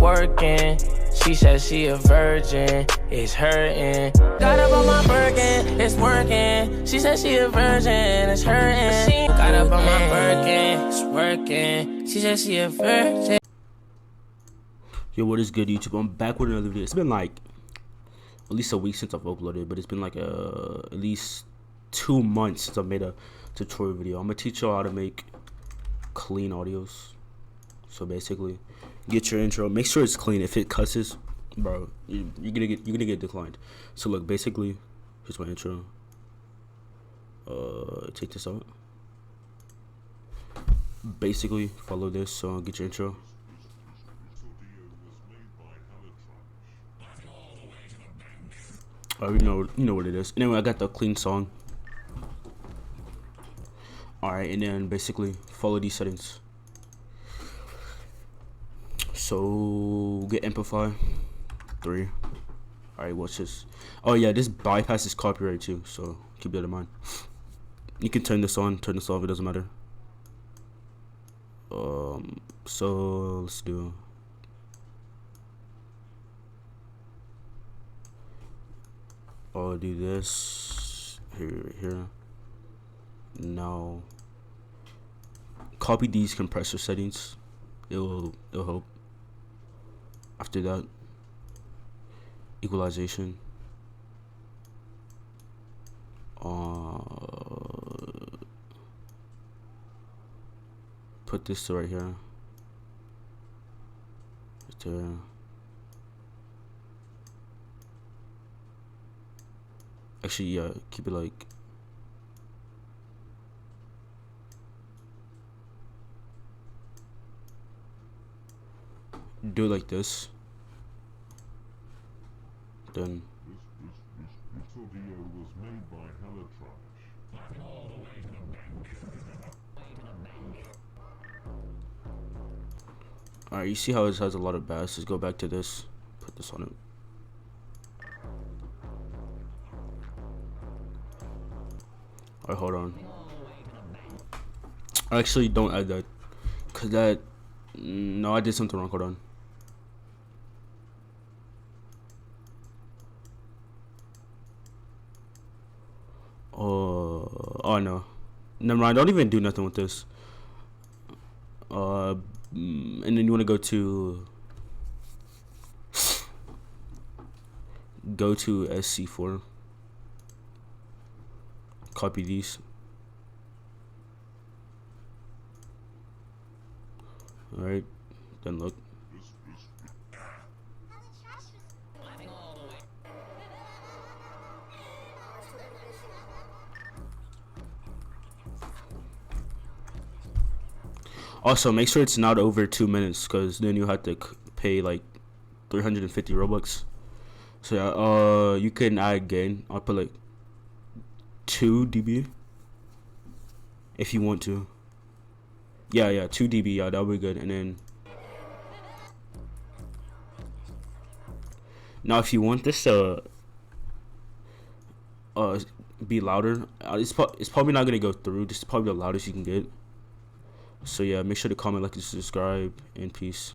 working. She said she a virgin, it's hurting. Got up on my Birkin, it's working. She said she a virgin, it's hurting. She got up on my Birkin, it's working. She said she a virgin. Yo, what is good, YouTube? I'm back with another video. It's been like at least a week since I've uploaded, but it's been like at least 2 months since I've made a tutorial video. I'm gonna teach y'all how to make clean audios. So basically, get your intro. Make sure it's clean. If it cusses, bro, you're gonna get declined. So look, basically, here's my intro. Take this out. Basically, follow this. So get your intro. You know what it is. Anyway, I got the clean song. Alright, and then basically follow these settings. So get amplify 3. Alright, watch this. Oh yeah, this bypass is copyright too, so keep that in mind. You can turn this on, turn this off, it doesn't matter. So let's do this here. Now copy these compressor settings. It'll help. After that, equalization. Put this to right here. Right there. Actually, yeah, keep it like do it like this. Then this video was made by alright, you see how it has a lot of bass? Let's go back to this. Put this on it. Alright, hold on. Actually, don't add that, cause that. No, I did something wrong. Hold on. Oh no. Never mind. Don't even do nothing with this. And then you want to go to SC4. Copy these. Alright, then look. Also, make sure it's not over 2 minutes, because then you have to pay like 350 Robux. So yeah, you can add gain. I'll put like 2 dB if you want to. Yeah, 2 dB. Yeah, that'll be good. And then now, if you want this to be louder, it's probably not gonna go through. This is probably the loudest you can get. So yeah, make sure to comment, like, and subscribe, and peace.